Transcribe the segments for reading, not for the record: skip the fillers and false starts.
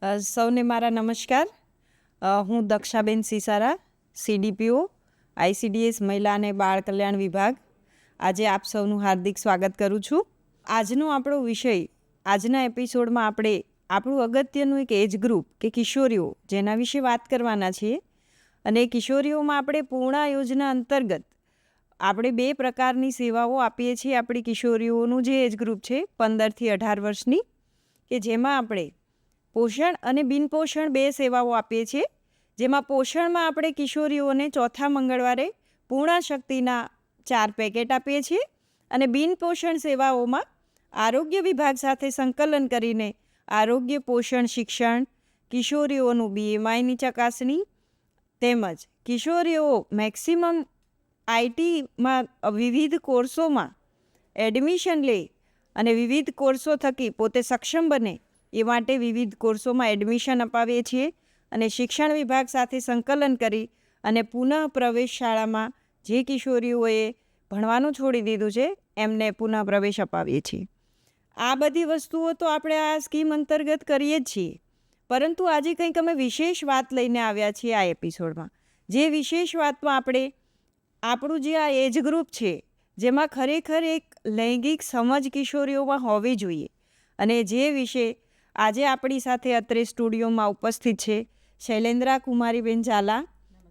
સૌને મારા નમસ્કાર. હું દક્ષાબેન સિસારા, CDPO, ICDS મહિલા અને બાળ કલ્યાણ વિભાગ. આજે આપ સૌનું હાર્દિક સ્વાગત કરું છું. આજનો આપણો વિષય, આજના એપિસોડમાં આપણે આપણું અગત્યનું એક એજ ગ્રુપ કે કિશોરીઓ જેના વિશે વાત કરવાના છીએ. અને કિશોરીઓમાં આપણે પૂર્ણા યોજના અંતર્ગત આપણે 2 પ્રકારની સેવાઓ આપીએ છીએ. આપણી કિશોરીઓનું જે એજ ગ્રુપ છે 15 થી 18 વર્ષની, કે જેમાં આપણે પોષણ અને બિનપોષણ 2 સેવાઓ આપીએ છીએ. જેમાં પોષણમાં આપણે કિશોરીઓને ચોથા મંગળવારે પૂર્ણા શક્તિના 4 પેકેટ આપીએ છીએ અને બિનપોષણ સેવાઓમાં આરોગ્ય વિભાગ સાથે સંકલન કરીને આરોગ્ય પોષણ શિક્ષણ, કિશોરીઓનું BMIની ચકાસણી તેમજ કિશોરીઓ મેક્સિમમ ITમાં વિવિધ કોર્સોમાં એડમિશન લે અને વિવિધ કોર્સો થકી પોતે સક્ષમ બને એ માટે વિવિધ કોર્સોમાં એડમિશન અપાવીએ છીએ અને શિક્ષણ વિભાગ સાથે સંકલન કરી અને પુનઃ પ્રવેશ શાળામાં જે કિશોરીઓએ ભણવાનું છોડી દીધું છે એમને પુનઃ પ્રવેશ અપાવીએ છીએ. આ બધી વસ્તુઓ તો આપણે આ સ્કીમ અંતર્ગત કરીએ જ છીએ, પરંતુ આજે કંઈક અમે વિશેષ વાત લઈને આવ્યા છીએ આ એપિસોડમાં. જે વિશેષ વાતમાં આપણે આપણું જે આ એજ ગ્રુપ છે જેમાં ખરેખર એક લૈંગિક સમજ કિશોરીઓમાં હોવી જોઈએ અને જે વિશે આજે આપણી સાથે અત્રે સ્ટુડિયોમાં ઉપસ્થિત છે શૈલેન્દ્રા કુમારીબેન ઝાલા,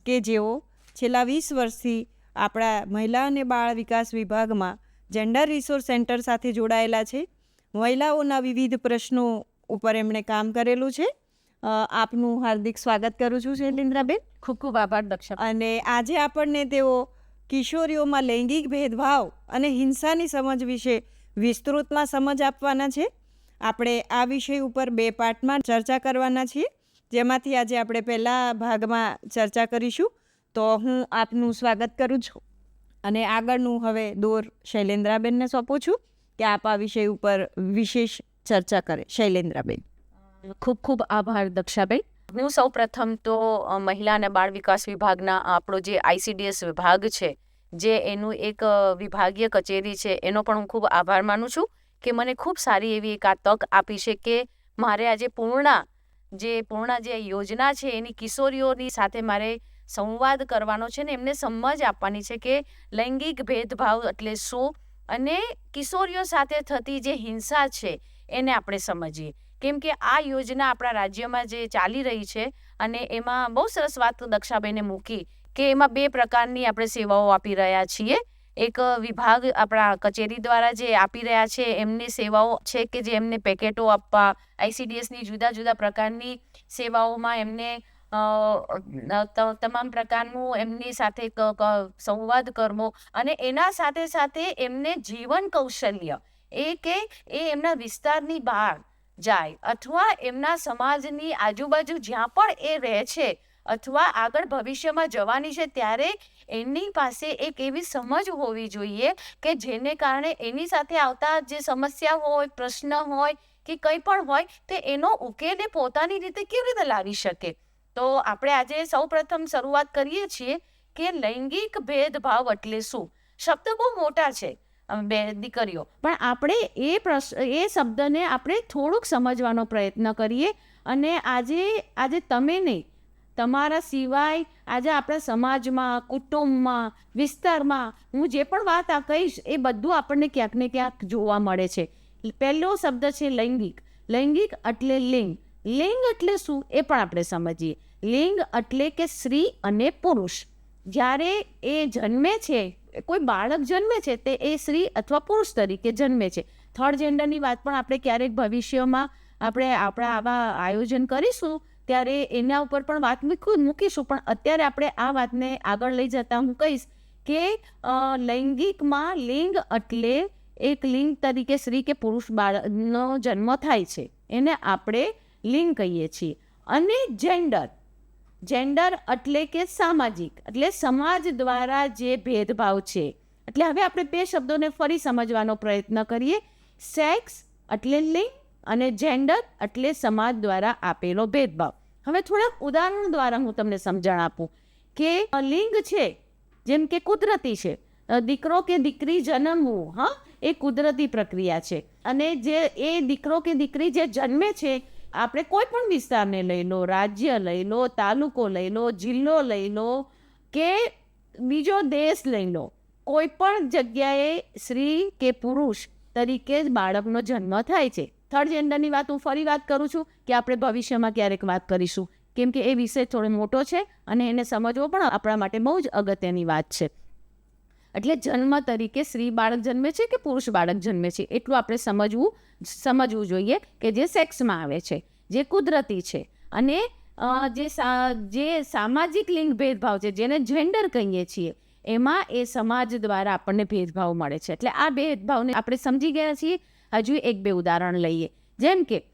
કે જેઓ છેલ્લા 20 વર્ષથી આપણા મહિલા અને બાળ વિકાસ વિભાગમાં જેન્ડર રિસોર્સ સેન્ટર સાથે જોડાયેલા છે. મહિલાઓના વિવિધ પ્રશ્નો ઉપર એમણે કામ કરેલું છે. આપનું હાર્દિક સ્વાગત કરું છું શૈલેન્દ્રાબેન. ખૂબ ખૂબ આભાર દક્ષા. અને આજે આપણને તેઓ કિશોરીઓમાં લૈંગિક ભેદભાવ અને હિંસાની સમજ વિશે વિસ્તૃતમાં સમજ આપવાના છે. આપણે આ વિષય ઉપર 2 પાર્ટમાં ચર્ચા કરવાના છીએ, જેમાંથી આજે આપણે પહેલા ભાગમાં ચર્ચા કરીશું. તો હું આપનું સ્વાગત કરું છું અને આગળનું હવે દોર શૈલેન્દ્રાબેનને સોંપું છું કે આપ આ વિષય ઉપર વિશેષ ચર્ચા કરે. શૈલેન્દ્રાબેન. ખૂબ ખૂબ આભાર દક્ષાબેન. હું સૌ પ્રથમ તો મહિલા અને બાળ વિકાસ વિભાગના આપણો જે ICDS વિભાગ છે, જે એનું એક વિભાગીય કચેરી છે, એનો પણ હું ખૂબ આભાર માનું છું કે મને ખૂબ સારી એવી એક આ તક આપી છે કે મારે આજે પૂર્ણા જે યોજના છે એની કિશોરીઓની સાથે મારે સંવાદ કરવાનો છે ને એમને સમજ આપવાની છે કે લૈંગિક ભેદભાવ એટલે શું અને કિશોરીઓ સાથે થતી જે હિંસા છે એને આપણે સમજીએ. કેમ કે આ યોજના આપણા રાજ્યમાં જે ચાલી રહી છે અને એમાં બહુ સરસ વાત દક્ષાબેને મૂકી કે એમાં 2 પ્રકારની આપણે સેવાઓ આપી રહ્યા છીએ. એક વિભાગ આપણા કચેરી દ્વારા જે આપી રહ્યા છે એમની સેવાઓ છે કે જે એમને પેકેટો આપવા, ICDSની જુદા જુદા પ્રકારની સેવાઓમાં એમને તમામ પ્રકારનું એમની સાથે સંવાદ કરવો અને એના સાથે સાથે એમને જીવન કૌશલ્ય એ એમના વિસ્તારની બહાર જાય અથવા એમના સમાજની આજુબાજુ જ્યાં પણ એ રહે છે અથવા આગળ ભવિષ્યમાં જવાની છે ત્યારે એની પાસે એક એવી સમજ હોવી જોઈએ કે જેને કારણે એની સાથે આવતા જે સમસ્યા હોય, પ્રશ્ન હોય કે કંઈ પણ હોય તે એનો ઉકેલ એ પોતાની રીતે કેવી રીતે લાવી શકે. તો આપણે આજે સૌ પ્રથમ શરૂઆત કરીએ છીએ કે લૈંગિક ભેદભાવ એટલે શું. શબ્દ બહુ મોટા છે દીકરીઓ, પણ આપણે એ શબ્દને આપણે થોડુંક સમજવાનો પ્રયત્ન કરીએ. અને આજે તમે નહીં, તમારા સિવાય આજે આપણા સમાજમાં, કુટુંબમાં, વિસ્તારમાં હું જે પણ વાત કહીશ એ બધું આપણને ક્યાંક ને ક્યાંક જોવા મળે છે. પહેલો શબ્દ છે લૈંગિક. લૈંગિક એટલે લિંગ. લિંગ એટલે શું એ પણ આપણે સમજીએ. લિંગ એટલે કે સ્ત્રી અને પુરુષ. જ્યારે એ જન્મે છે, કોઈ બાળક જન્મે છે તે એ સ્ત્રી અથવા પુરુષ તરીકે જન્મે છે. થર્ડ જેન્ડરની વાત પણ આપણે ક્યારેક ભવિષ્યમાં આપણે આપણા આવા આયોજન કરીશું ત્યારે એના ઉપર પણ વાત મૂકીશું. પણ અત્યારે આપણે આ વાતને આગળ લઈ જતા હું કહીશ કે લૈંગિકમાં લિંગ એટલે એક લિંગ તરીકે સ્ત્રી કે પુરુષ બાળકનો જન્મ થાય છે એને આપણે લિંગ કહીએ છીએ. અને જેન્ડર એટલે કે સામાજિક, એટલે સમાજ દ્વારા જે ભેદભાવ છે. એટલે હવે આપણે 2 શબ્દોને ફરી સમજવાનો પ્રયત્ન કરીએ. સેક્સ એટલે લિંગ અને જેન્ડર એટલે સમાજ દ્વારા આપેલો ભેદભાવ. હવે થોડાક ઉદાહરણ દ્વારા હું તમને સમજણ આપું કે લિંગ છે જેમ કે કુદરતી છે. દીકરો કે દીકરી જન્મવું એ કુદરતી પ્રક્રિયા છે અને જે એ દીકરો કે દીકરી જે જન્મે છે આપણે કોઈ પણ વિસ્તારને લઈ લો, રાજ્ય લઈ લો, તાલુકો લઈ લો, જિલ્લો લઈ લો કે બીજો દેશ લઈ લો, કોઈ પણ જગ્યાએ સ્ત્રી કે પુરુષ તરીકે જ બાળકનો જન્મ થાય છે. થર્ડ જેન્ડરની વાત હું ફરી વાત કરું છું કે આપણે ભવિષ્યમાં ક્યારેક વાત કરીશું, કેમ કે એ વિષય થોડો મોટો છે અને એને સમજવો પણ આપણા માટે બહુ જ અગત્યની વાત છે. એટલે જન્મ તરીકે સ્ત્રી બાળક જન્મે છે કે પુરુષ બાળક જન્મે છે એટલું આપણે સમજવું જોઈએ કે જે સેક્સમાં આવે છે, જે કુદરતી છે. અને જે સામાજિક લિંગ ભેદભાવ છે, જેને જેન્ડર કહીએ છીએ, એમાં એ સમાજ દ્વારા આપણને ભેદભાવ મળે છે. એટલે આ ભેદભાવને આપણે સમજી ગયા છીએ. હજુ એક બે ઉદાહરણ લઈએ. જેમ કે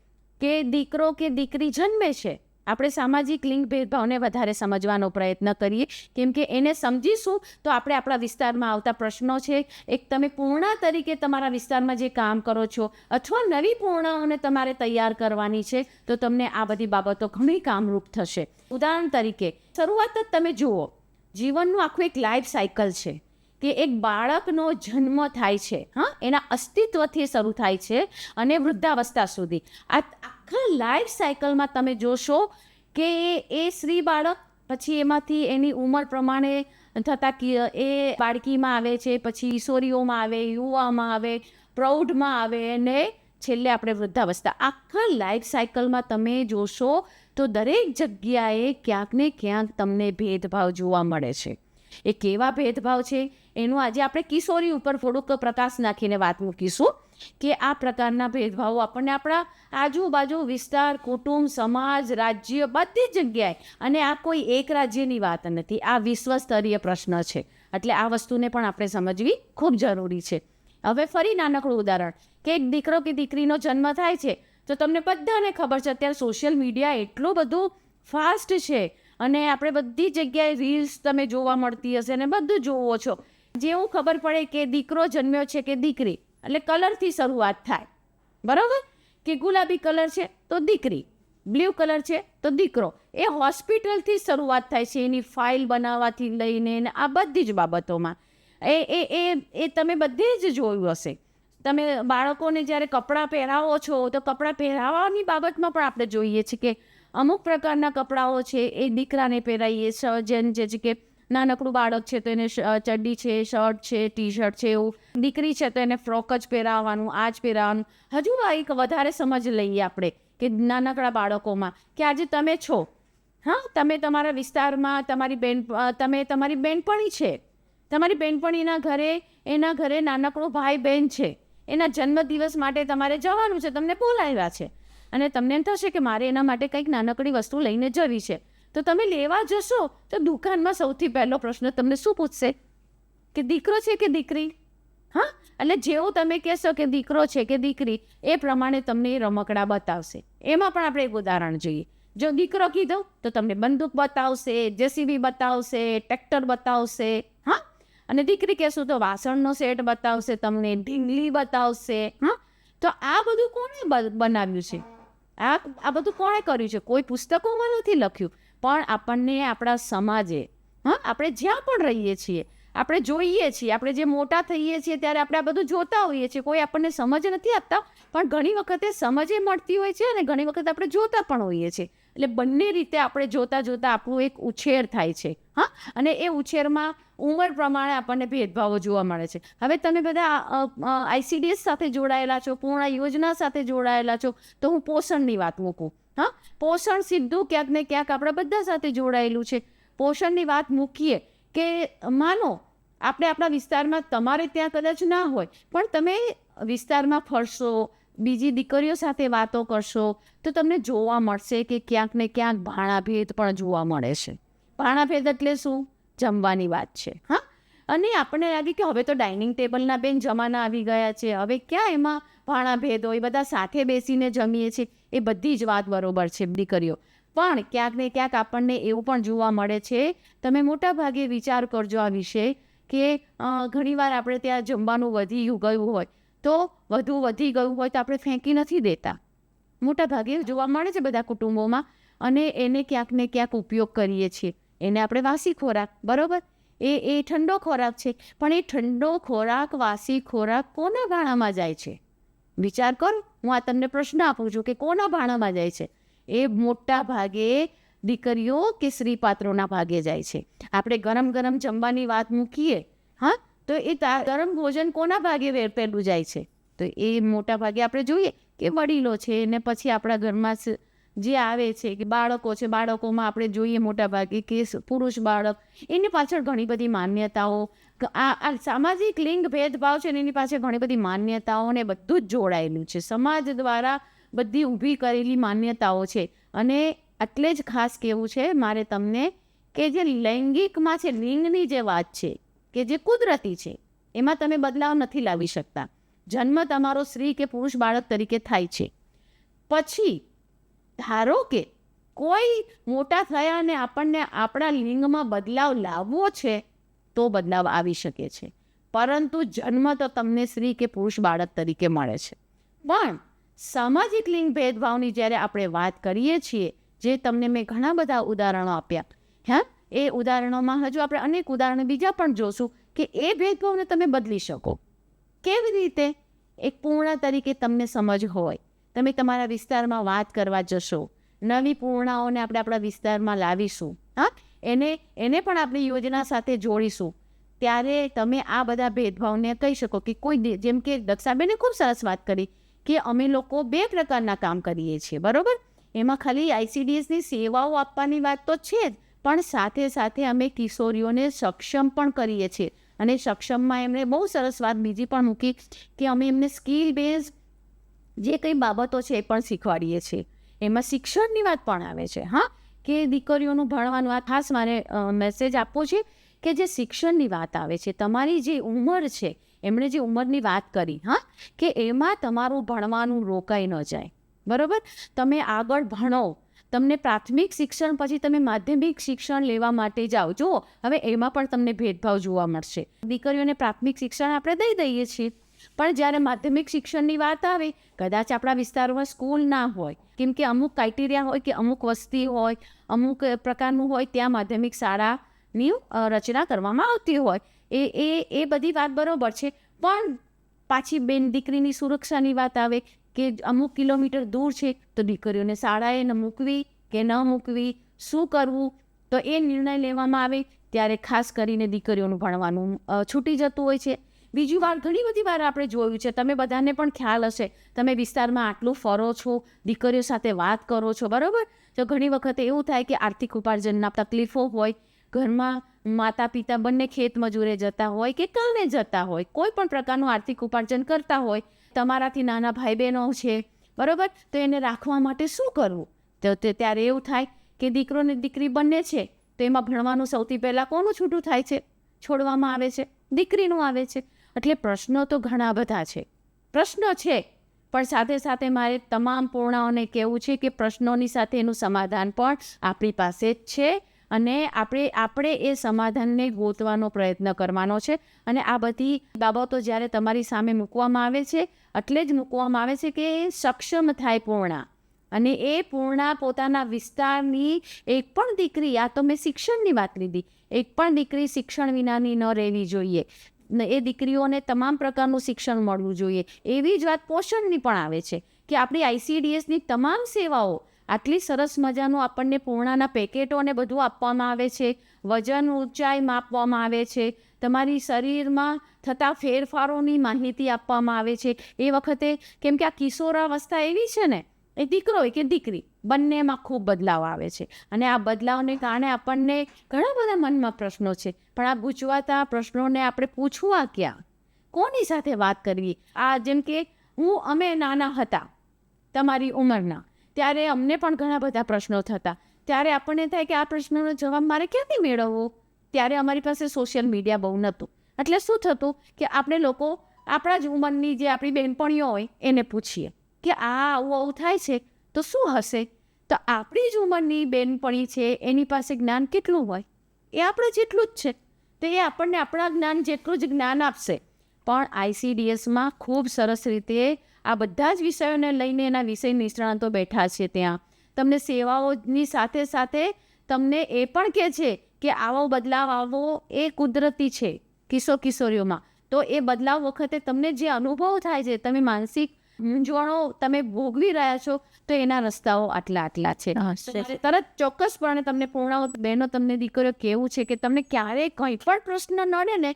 દીકરો કે દીકરી જન્મે છે, આપણે સામાજિક લિંગ ભેદભાવને વધારે સમજવાનો પ્રયત્ન કરીએ, કેમ કે એને સમજીશું તો આપણે આપણા વિસ્તારમાં આવતા પ્રશ્નો છે, એક તમે પૂર્ણા તરીકે તમારા વિસ્તારમાં જે કામ કરો છો અથવા નવી પૂર્ણાઓને તમારે તૈયાર કરવાની છે, તો તમને આ બધી બાબતો ઘણી કામરૂપ થશે. ઉદાહરણ તરીકે શરૂઆત જ તમે જુઓ, જીવનનું આખું એક લાઈફ સાયકલ છે કે એક બાળકનો જન્મ થાય છે, એના અસ્તિત્વથી શરૂ થાય છે અને વૃદ્ધાવસ્થા સુધી. આ આખા લાઈફ સાયકલમાં તમે જોશો કે એ સ્ત્રી બાળક, પછી એમાંથી એની ઉંમર પ્રમાણે થતાં એ બાળકીમાં આવે છે, પછી કિશોરીઓમાં આવે, યુવામાં આવે, પ્રૌઢમાં આવે અને છેલ્લે આપણે વૃદ્ધાવસ્થા. આખા લાઈફ સાયકલમાં તમે જોશો તો દરેક જગ્યાએ ક્યાંક ને ક્યાંક તમને ભેદભાવ જોવા મળે છે. એ કેવા ભેદભાવ છે એનું આજે આપણે કિશોરી ઉપર થોડુંક પ્રકાશ નાખીને વાત મૂકીશું કે આ પ્રકારના ભેદભાવો આપણને આપણા આજુબાજુ વિસ્તાર, કુટુંબ, સમાજ, રાજ્ય, બધી જગ્યાએ, અને આ કોઈ એક રાજ્યની વાત નથી, આ વિશ્વ સ્તરીય પ્રશ્ન છે. એટલે આ વસ્તુને પણ આપણે સમજવી ખૂબ જરૂરી છે. હવે ફરી નાનકડું ઉદાહરણ કે એક દીકરો કે દીકરીનો જન્મ થાય છે, તો તમને બધાને ખબર છે અત્યારે સોશિયલ મીડિયા એટલું બધું ફાસ્ટ છે અને આપણે બધી જગ્યાએ રીલ્સ તમે જોવા મળતી હશે અને બધું જોવો છો. જેવું ખબર પડે કે દીકરો જન્મ્યો છે કે દીકરી, એટલે કલરથી શરૂઆત થાય, બરાબર? કે ગુલાબી કલર છે તો દીકરી, બ્લુ કલર છે તો દીકરો. એ હોસ્પિટલથી શરૂઆત થાય છે, એની ફાઇલ બનાવવાથી લઈને આ બધી જ બાબતોમાં. એ તમે બધે જ જોયું હશે. તમે બાળકોને જ્યારે કપડાં પહેરાવો છો તો કપડાં પહેરાવવાની બાબતમાં પણ આપણે જોઈએ છીએ કે અમુક પ્રકારના કપડાઓ છે એ દીકરાને પહેરાવીએ. જેમ છે કે નાનકડું બાળક છે તો એને ચડ્ડી છે, શર્ટ છે, ટી શર્ટ છે, એવું. દીકરી છે તો એને ફ્રોક જ પહેરાવવાનું, આ જ પહેરાવવાનું. હજુ એક વધારે સમજ લઈએ આપણે કે નાનકડા બાળકોમાં કે આજે તમે છો, તમે તમારા વિસ્તારમાં તમારી બેનપણી છે, તમારી બેનપણીના ઘરે એના ઘરે નાનકડો ભાઈ બહેન છે, એના જન્મદિવસ માટે તમારે જવાનું છે, તમને બોલાવ્યા છે અને તમને એમ થશે કે મારે એના માટે કંઈક નાનકડી વસ્તુ લઈને જવી છે, તો તમે લેવા જશો તો દુકાનમાં સૌથી પહેલો પ્રશ્ન તમને શું પૂછશે કે દીકરો છે કે દીકરી? એટલે જેવું તમે કહેશો કે દીકરો છે કે દીકરી, એ પ્રમાણે તમને એ રમકડા બતાવશે. એમાં પણ આપણે એક ઉદાહરણ જોઈએ. જો દીકરો કીધો તો તમને બંદૂક બતાવશે, જેસીબી બતાવશે, ટ્રેક્ટર બતાવશે, અને દીકરી કહેશું તો વાસણનો સેટ બતાવશે, તમને ઢીંગલી બતાવશે. તો આ બધું કોણે બનાવ્યું છે? આ બધું કોણે કર્યું છે? કોઈ પુસ્તકોમાં નથી લખ્યું, પણ આપણને આપણા સમાજે, આપણે જ્યાં પણ રહીએ છીએ આપણે જોઈએ છીએ. આપણે જે મોટા થઈએ છીએ ત્યારે આપણે આ બધું જોતા હોઈએ છીએ. કોઈ આપણને સમજ નથી આપતા, પણ ઘણી વખતે સમજ એ મળતી હોય છે અને ઘણી વખત આપણે જોતા પણ હોઈએ છીએ. એટલે બંને રીતે આપણે જોતા જોતા આપણું એક ઉછેર થાય છે. અને એ ઉછેરમાં ઉંમર પ્રમાણે આપણને ભેદભાવો જોવા મળે છે. હવે તમે બધા ICDS સાથે જોડાયેલા છો, પૂર્ણ યોજના સાથે જોડાયેલા છો, તો હું પોષણની વાત મૂકું. પોષણ સીધું ક્યાંક ને ક્યાંક આપણા બધા સાથે જોડાયેલું છે. પોષણની વાત મૂકીએ કે માનો આપણે આપણા વિસ્તારમાં, તમારે ત્યાં કદાચ ના હોય, પણ તમે વિસ્તારમાં ફરશો, બીજી દીકરીઓ સાથે વાતો કરશો, તો તમને જોવા મળશે કે ક્યાંક ને ક્યાંક ભાણાભેદ પણ જોવા મળે છે. ભાણાભેદ એટલે શું? જમવાની વાત છે. અને આપણને લાગે કે હવે તો ડાઇનિંગ ટેબલના બેન જમાના આવી ગયા છે, હવે ક્યાં એમાં ભાણાભેદ હોય, બધા સાથે બેસીને જમીએ છીએ. એ બધી જ વાત બરોબર છે દીકરીઓ, પણ ક્યાંક ને ક્યાંક આપણને એવું પણ જોવા મળે છે. તમે મોટા ભાગે વિચાર કરજો આ વિશે કે ઘણીવાર આપણે ત્યાં જમવાનું વધી ગયું હોય, તો વધી ગયું હોય તો આપણે ફેંકી નથી દેતા. મોટા ભાગે જોવા મળે છે બધા કુટુંબોમાં, અને એને ક્યાંક ને ક્યાંક ઉપયોગ કરીએ છીએ. એને આપણે વાસી ખોરાક, બરાબર, એ ઠંડો ખોરાક છે, પણ એ ઠંડો ખોરાક, વાસી ખોરાક કોના ગાળામાં જાય છે? વિચાર કરો, હું આ તમને પ્રશ્ન આપું છું કે કોના ભાણામાં જાય છે? એ મોટા ભાગે દીકરીઓ કે સ્ત્રી પાત્રોના ભાગે જાય છે. આપણે ગરમ ગરમ જમવાની વાત મૂકીએ, હા, તો એ ગરમ ભોજન કોના ભાગે પહેલું જાય છે? તો એ મોટા ભાગે આપણે જોઈએ કે વડીલો છે, ને પછી આપણા ઘરમાં જે આવે છે કે બાળકો છે, બાળકોમાં આપણે જોઈએ મોટા ભાગે કે પુરુષ બાળક, એની પાછળ ઘણી બધી માન્યતાઓ, આ સામાજિક લિંગ ભેદભાવ છે ને એની પાછળ ઘણી બધી માન્યતાઓ ને બધું જ જોડાયેલું છે. સમાજ દ્વારા બધી ઊભી કરેલી માન્યતાઓ છે. અને એટલે જ ખાસ કહેવું છે મારે તમને કે જે લૈંગિકમાં છે, લિંગની જે વાત છે કે જે કુદરતી છે, એમાં તમે બદલાવ નથી લાવી શકતા. જન્મ તમારો સ્ત્રી કે પુરુષ બાળક તરીકે થાય છે. પછી ધારો કે કોઈ મોટા થયા અને આપણને આપણા લિંગમાં બદલાવ લાવવો છે તો બદલાવ આવી શકે છે, પરંતુ જન્મ તો તમને સ્ત્રી કે પુરુષ બાળક તરીકે મળે છે. પણ સામાજિક લિંગ ભેદભાવની જ્યારે આપણે વાત કરીએ છીએ, જે તમને મેં ઘણા બધા ઉદાહરણો આપ્યા, હા, એ ઉદાહરણોમાં હજુ આપણે અનેક ઉદાહરણો બીજા પણ જોશું કે એ ભેદભાવને તમે બદલી શકો. કેવી રીતે? એક પૂર્ણ તરીકે તમને સમજ હોય, તમે તમારા વિસ્તારમાં વાત કરવા જશો, નવી પૂર્ણાઓને આપણે આપણા વિસ્તારમાં લાવીશું, હા, એને પણ આપણી યોજના સાથે જોડીશું, ત્યારે તમે આ બધા ભેદભાવને કહી શકો કે કોઈ, જેમ કે દક્ષાબેને ખૂબ સરસ વાત કરી કે અમે લોકો 2 પ્રકારના કામ કરીએ છીએ, બરાબર? એમાં ખાલી ICDSની સેવાઓ આપવાની વાત તો છે જ, પણ સાથે સાથે અમે કિશોરીઓને સક્ષમ પણ કરીએ છીએ. અને સક્ષમમાં એમણે બહુ સરસ વાત બીજી પણ મૂકી કે અમે એમને સ્કિલ બેઝ જે કંઈ બાબતો છે એ પણ શીખવાડીએ છીએ. એમાં શિક્ષણની વાત પણ આવે છે, હા, કે દીકરીઓનું ભણવાનું, આ ખાસ મારે મેસેજ આપવો છે કે જે શિક્ષણની વાત આવે છે, તમારી જે ઉંમર છે, એમણે જે ઉંમરની વાત કરી, હા, કે એમાં તમારું ભણવાનું રોકાઈ ન જાય, બરાબર? તમે આગળ ભણો, તમને પ્રાથમિક શિક્ષણ પછી તમે માધ્યમિક શિક્ષણ લેવા માટે જાઓ. જુઓ, હવે એમાં પણ તમને ભેદભાવ જોવા મળશે. દીકરીઓને પ્રાથમિક શિક્ષણ આપણે દઈએ છીએ, પણ જ્યારે માધ્યમિક શિક્ષણની વાત આવે, કદાચ આપણા વિસ્તારોમાં સ્કૂલ ના હોય, કેમ કે અમુક ક્રાઇટેરિયા હોય કે અમુક વસ્તી હોય, અમુક પ્રકારનું હોય, ત્યાં માધ્યમિક શાળાની રચના કરવામાં આવતી હોય. એ બધી વાત બરાબર છે, પણ પાછી બેન દીકરીની સુરક્ષાની વાત આવે કે અમુક કિલોમીટર દૂર છે, તો દીકરીઓને શાળાએ ન મૂકવી કે ન મૂકવી, શું કરવું, તો એ નિર્ણય લેવામાં આવે ત્યારે ખાસ કરીને દીકરીઓનું ભણવાનું છૂટી જતું હોય છે. બીજી વાર, ઘણી બધી વાર આપણે જોયું છે, તમે બધાને પણ ખ્યાલ હશે, તમે વિસ્તારમાં આટલું ફરો છો, દીકરીઓ સાથે વાત કરો છો, બરાબર? તો ઘણી વખત એવું થાય કે આર્થિક ઉપાર્જનના તકલીફો હોય, ઘરમાં માતા પિતા બંને ખેત મજૂરે જતા હોય કે કામે જતા હોય, કોઈ પણ પ્રકારનું આર્થિક ઉપાર્જન કરતા હોય, તમારાથી નાના ભાઈ બહેનો છે, બરાબર? તો એને રાખવા માટે શું કરવું? તો ત્યારે એવું થાય કે દીકરો ને દીકરી બંને છે, તો એમાં ભણવાનું સૌથી પહેલાં કોનું છૂટું થાય છે? છોડવામાં આવે છે, દીકરીનું આવે છે. એટલે પ્રશ્નો તો ઘણા બધા છે, પ્રશ્નો છે, પણ સાથે સાથે મારે તમામ પૂર્ણાઓને કહેવું છે કે પ્રશ્નોની સાથે એનું સમાધાન પણ આપણી પાસે જ છે, અને આપણે એ સમાધાનને ગોતવાનો પ્રયત્ન કરવાનો છે. અને આ બધી બાબતો જ્યારે તમારી સામે મૂકવામાં આવે છે, એટલે જ મૂકવામાં આવે છે કે સક્ષમ થાય પૂર્ણા, અને એ પૂર્ણા પોતાના વિસ્તારની એક પણ દીકરી, આ તો મેં શિક્ષણની વાત લીધી, એક પણ દીકરી શિક્ષણ વિનાની ન રહેવી જોઈએ. એ દીકરીઓને તમામ પ્રકારનું શિક્ષણ મળવું જોઈએ. એવી જ વાત પોષણની પણ આવે છે કે આપણી ICDSની તમામ સેવાઓ, આટલી સરસ મજાનું આપણને પૂર્ણાના પેકેટો અને બધું આપવામાં આવે છે, વજન ઊંચાઈ માપવામાં આવે છે, તમારી શરીરમાં થતા ફેરફારોની માહિતી આપવામાં આવે છે. એ વખતે, કેમ કે આ કિશોરાવસ્થા એવી છે ને, એ દીકરો હોય કે દીકરી, બંનેમાં ખૂબ બદલાવ આવે છે. અને આ બદલાવને કારણે આપણને ઘણા બધા મનમાં પ્રશ્નો છે, પણ આ ગૂંચવાતા પ્રશ્નોને આપણે પૂછવા ક્યાં, કોની સાથે વાત કરવી? આ જેમ કે અમે નાના હતા, તમારી ઉંમરના, ત્યારે અમને પણ ઘણા બધા પ્રશ્નો થતા. ત્યારે આપણને થાય કે આ પ્રશ્નનો જવાબ મારે ક્યાંથી મેળવવો? ત્યારે અમારી પાસે સોશિયલ મીડિયા બહુ નહોતું, એટલે શું થતું કે આપણે લોકો આપણા જ ઉંમરની જે આપણી બહેનપણીઓ હોય એને પૂછીએ કે આ આવું થાય છે તો શું હશે? તો આપણી જ ઉંમરની બહેનપણી છે, એની પાસે જ્ઞાન કેટલું હોય? એ આપણે જેટલું જ છે, તો એ આપણને આપણા જ્ઞાન જેટલું જ જ્ઞાન આપશે. પણ ICDSમાં ખૂબ સરસ રીતે આ બધા જ વિષયોને લઈને એના વિષય નિષ્ણાતો બેઠા છે. ત્યાં તમને સેવાઓની સાથે સાથે તમને એ પણ કહે છે કે આવો બદલાવ આવવો એ કુદરતી છે કિશોરીઓમાં. તો એ બદલાવ વખતે તમને જે અનુભવ થાય છે, તમે માનસિક મૂંઝવણો તમે ભોગવી રહ્યા છો તો એના રસ્તાઓ આટલા છે. તમારે તરત ચોક્કસપણે તમને પૂર્ણાવત બહેનો, તમને દીકરીઓ કેવું છે કે તમને ક્યારેય કંઈ પણ પ્રશ્ન નડે ને,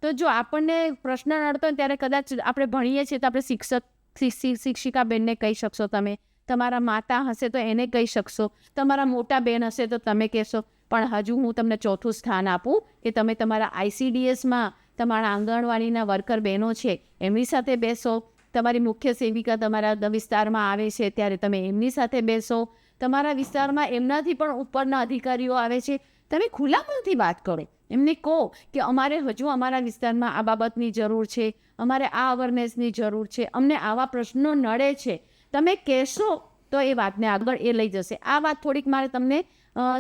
તો જો આપણને પ્રશ્ન નડતો હોય ત્યારે કદાચ આપણે ભણીએ છીએ તો આપણે શિક્ષિકા બેનને કહી શકશો, તમે તમારા માતા હશે તો એને કહી શકશો, તમારા મોટા બેન હશે તો તમે કહેશો. પણ હજુ હું તમને ચોથું સ્થાન આપું કે તમે તમારા ICDSમાં તમારા આંગણવાડીના વર્કર બહેનો છે એમની સાથે બેસો, તમારી મુખ્ય સેવિકા તમારા વિસ્તારમાં આવે છે ત્યારે તમે એમની સાથે બેસો, તમારા વિસ્તારમાં એમનાથી પણ ઉપરના અધિકારીઓ આવે છે, તમે ખુલ્લા મનથી વાત કરો. એમને કહો કે અમારે હજુ અમારા વિસ્તારમાં આ બાબતની જરૂર છે, અમારે આ અવેરનેસની જરૂર છે, અમને આવા પ્રશ્નો નડે છે. તમે કહેશો તો એ વાતને આગળ એ લઈ જશે. આ વાત થોડીક મારે તમને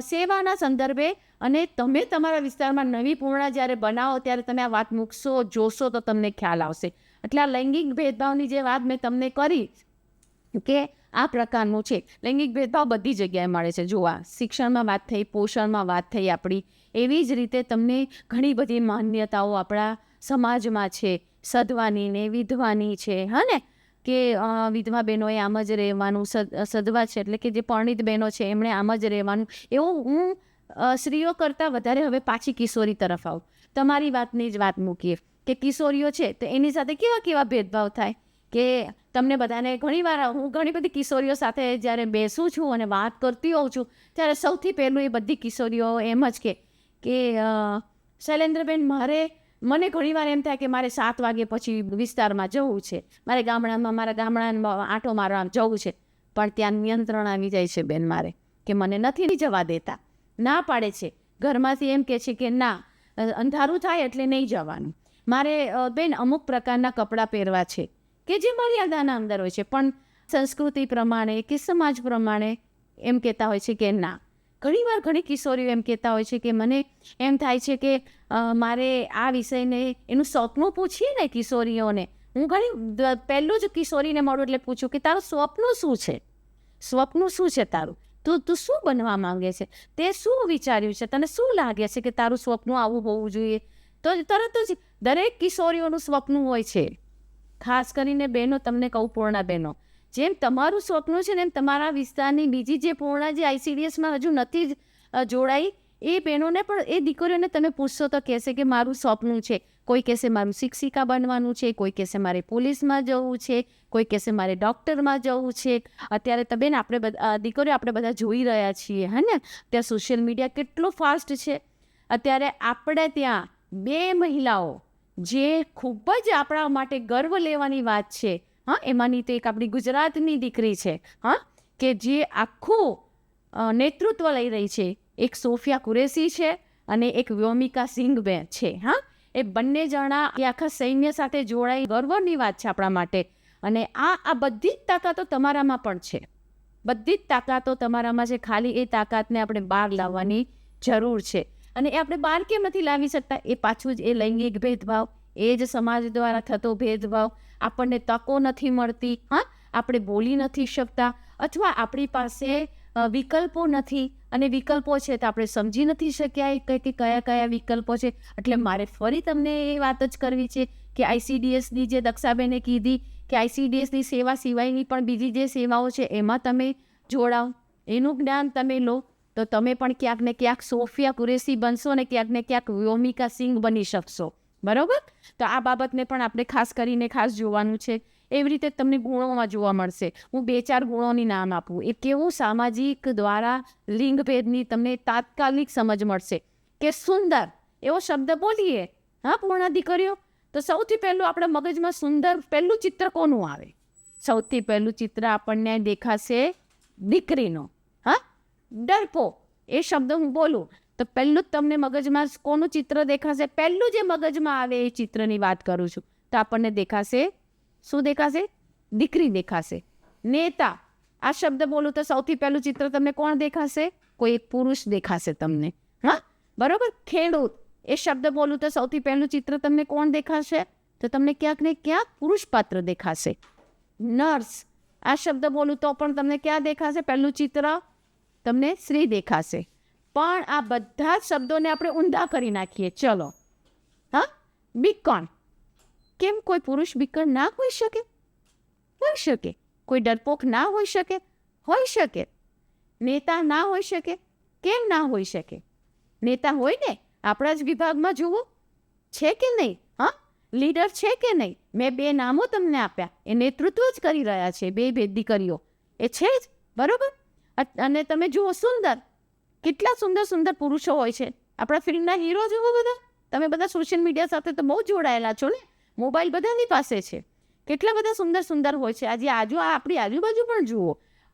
સેવાના સંદર્ભે, અને તમે તમારા વિસ્તારમાં નવી પૂર્ણા જ્યારે બનાવો ત્યારે તમે આ વાત મૂકશો, જોશો તો તમને ખ્યાલ આવશે. એટલે આ લૈંગિક ભેદભાવની જે વાત મેં તમને કરી કે આ પ્રકારનું છે, લૈંગિક ભેદભાવ બધી જગ્યાએ મળે છે. જોવા શિક્ષણમાં વાત થઈ, પોષણમાં વાત થઈ આપણી, એવી જ રીતે તમને ઘણી બધી માન્યતાઓ આપણા સમાજમાં છે, સધવાની ને વિધવાની છે, હા ને, કે વિધવા બહેનોએ આમ જ રહેવાનું, સધવા છે એટલે કે જે પરણિત બહેનો છે એમણે આમ જ રહેવાનું. એવું હું સ્ત્રીઓ કરતાં વધારે હવે પાછી કિશોરી તરફ આવું. તમારી વાતની જ વાત મૂકીએ કે કિશોરીઓ છે તો એની સાથે કેવા ભેદભાવ થાય કે તમને બધાને હું ઘણી બધી કિશોરીઓ સાથે જ્યારે બેસું છું અને વાત કરતી હોઉં છું ત્યારે સૌથી પહેલું એ બધી કિશોરીઓ એમ જ કે શૈલેન્દ્રબેન, મને ઘણીવાર એમ થાય કે મારે 7 વાગ્યા પછી વિસ્તારમાં જવું છે, મારા ગામડામાં આંટો મારવા જવું છે, પણ ત્યાં નિયંત્રણ આવી જાય છે બેન મારે, કે મને નથી જવા દેતા, ના પાડે છે. ઘરમાંથી એમ કહે છે કે ના, અંધારું થાય એટલે નહીં જવાનું. મારે બેન અમુક પ્રકારના કપડાં પહેરવા છે કે જે મર્યાદાના અંદર હોય છે, પણ સંસ્કૃતિ પ્રમાણે કે સમાજ પ્રમાણે એમ કહેતા હોય છે કે ના. ઘણીવાર ઘણી કિશોરીઓ એમ કહેતા હોય છે કે મને એમ થાય છે કે મારે આ વિષયને એનું સ્વપ્ન પૂછીએ ને કિશોરીઓને, હું પહેલું જ કિશોરીને મળું એટલે પૂછું કે તારું સ્વપ્ન શું છે, સ્વપ્ન શું છે તારું, તું શું બનવા માંગે છે, તે શું વિચાર્યું છે, તને શું લાગે છે કે તારું સ્વપ્ન આવું હોવું જોઈએ. તો તરત જ દરેક કિશોરીઓનું સ્વપ્ન હોય છે. ખાસ કરીને બહેનો, તમને કહું પૂર્ણા બહેનો, જેમ તમારું સ્વપ્ન છે ને એમ તમારા વિસ્તારની બીજી જે પૂર્ણા જે ICDSમાં હજુ નથી જોડાઈ એ બહેનોને પણ, એ દીકરીઓને તમે પૂછશો તો કહેશે કે મારું સ્વપ્ન છે. કોઈ કહેશે મારું શિક્ષિકા બનવાનું છે, કોઈ કહેશે મારે પોલીસમાં જવું છે, કોઈ કહેશે મારે ડૉક્ટરમાં જવું છે. અત્યારે તો બેન દીકરીઓ આપણે બધા જોઈ રહ્યા છીએ, હે ને, ત્યાં સોશિયલ મીડિયા કેટલું ફાસ્ટ છે. અત્યારે આપણે ત્યાં 2 મહિલાઓ જે ખૂબ જ આપણા માટે ગર્વ લેવાની વાત છે, હા, એમાંની તો એક આપણી ગુજરાતની દીકરી છે, હા, કે જે આખું નેતૃત્વ લઈ રહી છે. એક સોફિયા કુરેશી છે અને એક વ્યોમિકા સિંઘ છે, હા. એ બંને જણા એ આખા સૈન્ય સાથે જોડાઈ ગર્વની વાત છે આપણા માટે. અને આ બધી જ તાકાતો તમારામાં પણ છે, બધી જ તાકાતો તમારામાં છે. ખાલી એ તાકાતને આપણે બહાર લાવવાની જરૂર છે. અને એ આપણે બહાર કેમ નથી લાવી શકતા? એ પાછું જ એ લૈંગિક ભેદભાવ, એ જ સમાજ દ્વારા થતો ભેદભાવ, આપણને તકો નથી મળતી, હા, આપણે બોલી નથી શકતા, અથવા આપણી પાસે વિકલ્પો નથી, અને વિકલ્પો છે તો આપણે સમજી નથી શક્યા કે કયા વિકલ્પો છે. એટલે મારે ફરી તમને એ વાત જ કરવી છે કે ICDSની જે દક્ષાબેને કીધી કે ICDSની સેવા સિવાયની પણ બીજી જે સેવાઓ છે એમાં તમે જોડાઓ, એનું જ્ઞાન તમે લો, તો તમે પણ ક્યાંક ને ક્યાંક સોફિયા કુરેશી બનશો અને ક્યાંક ને ક્યાંક વ્યોમિકા સિંઘ બની શકશો. બરાબર? તો આ બાબતને પણ આપણે ખાસ કરીને જોવાનું છે. એવી રીતે તમને ગુણોમાં જોવા મળશે. હું 2-4 ગુણોની નામ આપું. એ કેવું સામાજિક દ્વારા લિંગભેદની તમને તાત્કાલિક સમજ મળશે કે સુંદર એવો શબ્દ બોલીએ, હા પૂર્ણા દીકરીઓ, તો સૌથી પહેલું આપણા મગજમાં સુંદર પહેલું ચિત્ર કોનું આવે? સૌથી પહેલું ચિત્ર આપણને દેખાશે દીકરીનો. હા, ડરપો એ શબ્દ હું બોલું તો પહેલું જ તમને મગજમાં કોનું ચિત્ર દેખાશે? પહેલું જે મગજમાં આવે એ ચિત્રની વાત કરું છું. તો આપણને દેખાશે, શું દેખાશે? દીકરી દેખાશે. નેતા, આ શબ્દ બોલું તો સૌથી પહેલું ચિત્ર તમને કોણ દેખાશે? કોઈ એક પુરુષ દેખાશે તમને, હા, બરોબર. ખેડૂત, એ શબ્દ બોલું તો સૌથી પહેલું ચિત્ર તમને કોણ દેખાશે? તો તમને ક્યાંક ને ક્યાંક પુરુષ પાત્ર દેખાશે. નર્સ, આ શબ્દ બોલું તો પણ તમને ક્યાં દેખાશે? પહેલું ચિત્ર તમને સ્ત્રી દેખાશે. પણ આ બધા જ શબ્દોને આપણે ઊંધા કરી નાખીએ. ચલો, હા, બીકોન, કેમ કોઈ પુરુષ બીકોન ના હોઈ શકે? હોઈ શકે. કોઈ ડરપોક ના હોઈ શકે? હોઈ શકે. નેતા ના હોઈ શકે? કેમ ના હોઈ શકે? નેતા હોય ને, આપણા જ વિભાગમાં જુઓ, છે કે નહીં? હા, લીડર છે કે નહીં? મેં 2 નામો તમને આપ્યા, એ નેતૃત્વ જ કરી રહ્યા છે, 2 દીકરીઓ એ છે જ, બરોબર. અને તમે જુઓ સુંદર, કેટલા સુંદર સુંદર પુરુષો હોય છે. આપણા ફિલ્મના હીરો જુઓ બધા, તમે બધા સોશિયલ મીડિયા સાથે તો બહુ જોડાયેલા છો ને, મોબાઈલ બધાની પાસે છે, કેટલા બધા સુંદર સુંદર હોય છે. આજે આપણી આજુબાજુ પણ જુઓ.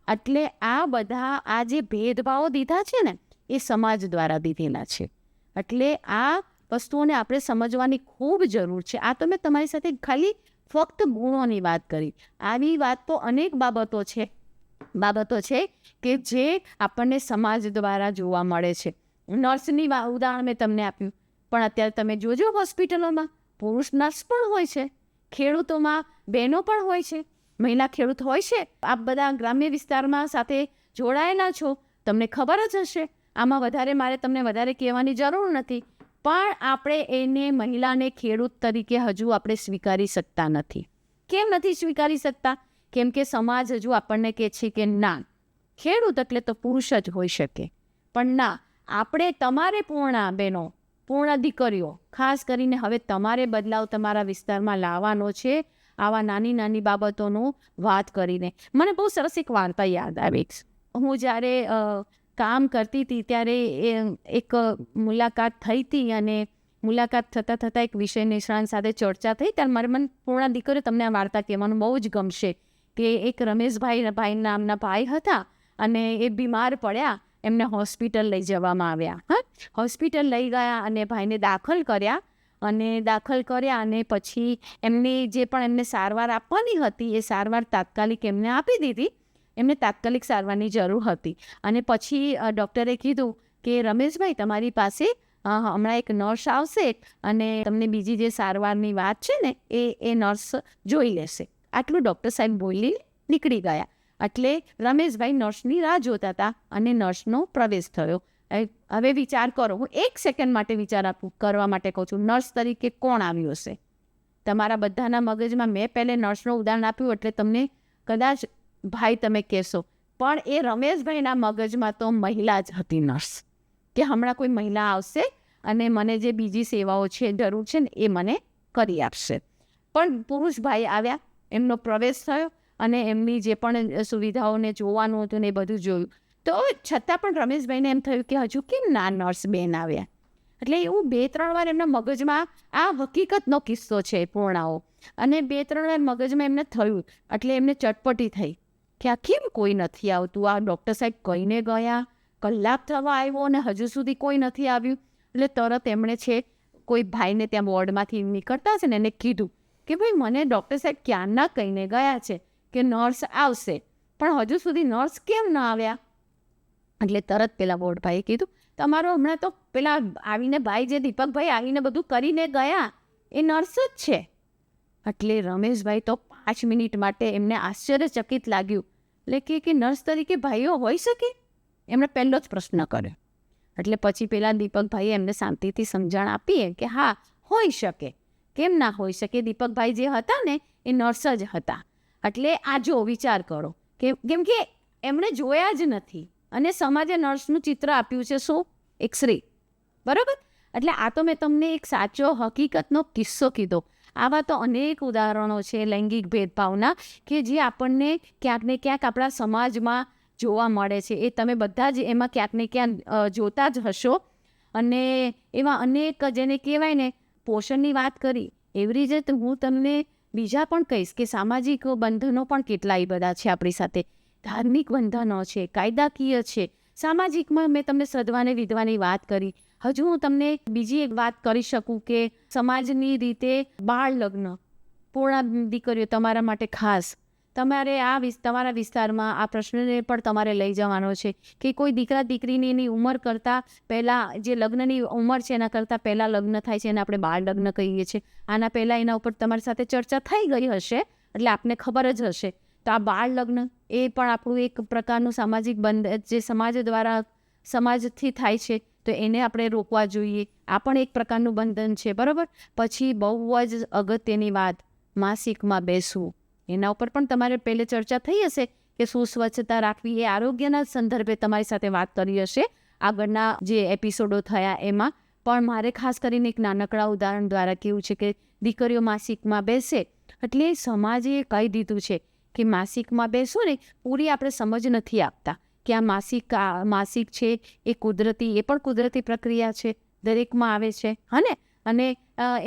એટલે આ બધા આ જે ભેદભાવો દીધા છે ને, એ સમાજ દ્વારા દીધેલા છે. એટલે આ વસ્તુઓને આપણે સમજવાની ખૂબ જરૂર છે. આ તો મેં તમારી સાથે ખાલી ફક્ત ગુણોની વાત કરી. આવી વાત તો અનેક બાબતો છે કે જે આપણને સમાજ દ્વારા જોવા મળે છે. નર્સની ઉદાહરણ મેં તમને આપ્યું, પણ અત્યારે તમે જોજો હોસ્પિટલોમાં પુરુષ નર્સ પણ હોય છે, ખેડૂતોમાં બહેનો પણ હોય છે, મહિલા ખેડૂત હોય છે. આપ બધા ગ્રામ્ય વિસ્તારમાં સાથે જોડાયેલા છો, તમને ખબર જ હશે. આમાં મારે તમને વધારે કહેવાની જરૂર નથી. પણ આપણે એને મહિલાને ખેડૂત તરીકે હજુ આપણે સ્વીકારી શકતા નથી. કેમ નથી સ્વીકારી શકતા? કેમ કે સમાજ હજુ આપણને કહે છે કે ના, ખેડૂત એટલે તો પુરુષ જ હોઈ શકે. પણ ના, આપણે તમારે પૂર્ણ બહેનો, પૂર્ણ દીકરીઓ, ખાસ કરીને હવે તમારે બદલાવ તમારા વિસ્તારમાં લાવવાનો છે. આવા નાની નાની બાબતોનો વાત કરીને મને બહુ સરસ એક વાર્તા યાદ આવી. હું જ્યારે કામ કરતી હતી ત્યારે એક મુલાકાત થઈ હતી, અને મુલાકાત થતાં થતાં એક વિષય નિષ્ણાંત સાથે ચર્ચા થઈ. ત્યારે મારે મને પૂર્ણ દીકરીઓ તમને આ વાર્તા કહેવાનું બહુ જ ગમશે કે એક રમેશભાઈ નામના ભાઈ હતા, અને એ બીમાર પડ્યા. એમને હોસ્પિટલ લઈ જવામાં આવ્યા. હોસ્પિટલ લઈ ગયા અને ભાઈને દાખલ કર્યા, અને પછી એમની જે પણ એમને સારવાર આપવાની હતી એ સારવાર તાત્કાલિક એમને આપી દીધી. એમને તાત્કાલિક સારવારની જરૂર હતી. અને પછી ડૉક્ટરે કીધું કે રમેશભાઈ, તમારી પાસે હમણાં એક નર્સ આવશે અને તમને બીજી જે સારવારની વાત છે ને એ નર્સ જોઈ લેશે. આટલું ડૉક્ટર સાહેબ બોલી નીકળી ગયા. એટલે રમેશભાઈ નર્સની રાહ જોતા હતા અને નર્સનો પ્રવેશ થયો. હવે વિચાર કરો, હું 1 સેકન્ડ માટે વિચાર કરવા માટે કહું છું, નર્સ તરીકે કોણ આવ્યું હશે તમારા બધાના મગજમાં? મેં પહેલે નર્સનું ઉદાહરણ આપ્યું એટલે તમને કદાચ ભાઈ તમે કહેશો, પણ એ રમેશભાઈના મગજમાં તો મહિલા જ હતી નર્સ, કે હમણાં કોઈ મહિલા આવશે અને મને જે બીજી સેવાઓ છે જરૂર છે ને એ મને કરી આપશે. પણ પુરુષભાઈ આવ્યા, એમનો પ્રવેશ થયો અને એમની જે પણ સુવિધાઓને જોવાનું હતું ને એ બધું જોયું. તો છતાં પણ રમેશભાઈને એમ થયું કે હજુ કેમ ના નર્સ બેન આવ્યા. એટલે એવું 2-3 વાર એમના મગજમાં, આ હકીકતનો કિસ્સો છે પૂર્ણાઓ, અને 2-3 વાર મગજમાં એમને થયું. એટલે એમને ચટપટી થઈ કે આ કેમ કોઈ નથી આવતું, આ ડૉક્ટર સાહેબ કહીને ગયા, કલાક થવા આવ્યો અને હજુ સુધી કોઈ નથી આવ્યું. એટલે તરત એમણે કોઈ ભાઈને ત્યાં વોર્ડમાંથી નીકળતા છે ને એને કીધું કે ભાઈ, મને ડૉક્ટર સાહેબ ક્યારના કહીને ગયા છે કે નર્સ આવશે, પણ હજુ સુધી નર્સ કેમ ન આવ્યા? એટલે તરત પેલા વોર્ડભાઈએ કીધું, તમારો હમણાં તો પેલા આવીને ભાઈ, જે દીપકભાઈ આવીને બધું કરીને ગયા, એ નર્સ જ છે. એટલે રમેશભાઈ તો 5 મિનિટ માટે એમને આશ્ચર્યચકિત લાગ્યું. એટલે કે નર્સ તરીકે ભાઈઓ હોઈ શકે? એમણે પહેલો જ પ્રશ્ન કર્યો. એટલે પછી પેલા દીપકભાઈએ એમને શાંતિથી સમજણ આપીએ કે હા, હોઈ શકે, કેમ ના હોઈ શકે. દીપકભાઈ જે હતા ને એ નર્સ જ હતા. એટલે આ જો વિચાર કરો કે કેમ કે એમણે જોયા જ નથી અને સમાજે નર્સનું ચિત્ર આપ્યું છે શું? એક સ્ત્રી, બરાબર. એટલે આ તો મેં તમને એક સાચો હકીકતનો કિસ્સો કીધો. આવા તો અનેક ઉદાહરણો છે લૈંગિક ભેદભાવના કે જે આપણને ક્યાંક ને ક્યાંક આપણા સમાજમાં જોવા મળે છે. એ તમે બધા જ એમાં ક્યાંક ને ક્યાંક જોતા જ હશો. અને એવા અનેક, જેને કહેવાય ને, પોષણની વાત કરી એવી રીતે હું તમને બીજા પણ કહીશ કે સામાજિક બંધનો પણ કેટલાય બધા છે આપણી સાથે. ધાર્મિક બંધનો છે, કાયદાકીય છે, સામાજિકમાં મેં તમને સદવાને વિધવાની વાત કરી. હજુ હું તમને બીજી એક વાત કરી શકું કે સમાજની રીતે બાળ લગ્ન, પૂર્ણ દીકરીઓ, તમારા માટે ખાસ તમારે તમારા વિસ્તારમાં આ પ્રશ્નને પણ તમારે લઈ જવાનો છે કે કોઈ દીકરા દીકરીની એની ઉંમર કરતાં પહેલાં, જે લગ્નની ઉંમર છે એના કરતાં પહેલાં લગ્ન થાય છે એને આપણે બાળ લગ્ન કહીએ છીએ. આના પહેલાં એના ઉપર તમારી સાથે ચર્ચા થઈ ગઈ હશે એટલે આપને ખબર જ હશે. તો આ બાળ લગ્ન એ પણ આપણું એક પ્રકારનું સામાજિક બંધ, જે સમાજ દ્વારા સમાજથી થાય છે, તો એને આપણે રોકવા જોઈએ. આ પણ એક પ્રકારનું બંધન છે, બરાબર. પછી બહુ જ અગત્યની વાત, માસિકમાં બેસવું. એના ઉપર પણ તમારે પહેલે ચર્ચા થઈ હશે કે શું સ્વચ્છતા રાખવી એ આરોગ્યના સંદર્ભે તમારી સાથે વાત કરી હશે આગળના જે એપિસોડો થયા એમાં. પણ મારે ખાસ કરીને એક નાનકડા ઉદાહરણ દ્વારા કેવું છે કે દીકરીઓ માસિકમાં બેસે એટલે સમાજે કહી દીધું છે કે માસિકમાં બેસો ને પૂરી આપણે સમજ નથી આપતા કે આ માસિક છે એ કુદરતી, એ પણ કુદરતી પ્રક્રિયા છે, દરેકમાં આવે છે હને. અને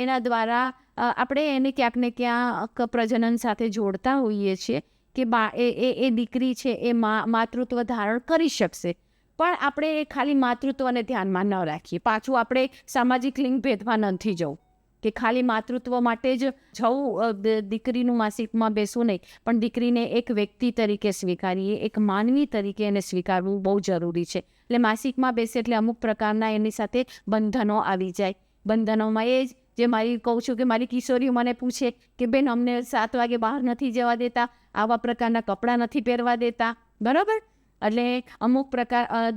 એના દ્વારા આપણે એને ક્યાંક ને ક્યાંક પ્રજનન સાથે જોડતા હોઈએ છીએ કે એ દીકરી છે એ માતૃત્વ ધારણ કરી શકશે. પણ આપણે ખાલી માતૃત્વને ધ્યાનમાં ન રાખીએ. પાછું આપણે સામાજિક લિંગ ભેદમાં નથી જવું કે ખાલી માતૃત્વ માટે જ જવું, દીકરીનું માસિકમાં બેસવું નહીં, પણ દીકરીને એક વ્યક્તિ તરીકે સ્વીકારીએ, એક માનવી તરીકે એને સ્વીકારવું બહુ જરૂરી છે. એટલે માસિકમાં બેસે એટલે અમુક પ્રકારના એની સાથે બંધનો આવી જાય. બંધનોમાં એ જ જે મારી કહું છું કે મારી કિશોરીઓ મને પૂછે કે બેન અમને 7 વાગે બહાર નથી જવા દેતા, આવા પ્રકારના કપડાં નથી પહેરવા દેતા, બરાબર. એટલે અમુક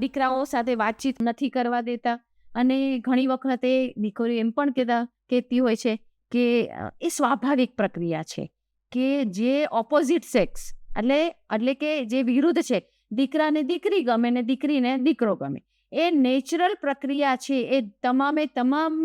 દીકરાઓ સાથે વાતચીત નથી કરવા દેતા. અને ઘણી વખતે દીકરીઓ એમ પણ કહેતી હોય છે કે એ સ્વાભાવિક પ્રક્રિયા છે કે જે ઓપોઝિટ સેક્સ એટલે કે જે વિરુદ્ધ છે, દીકરાને દીકરી ગમે ને દીકરીને દીકરો ગમે, એ નેચરલ પ્રક્રિયા છે. એ તમામ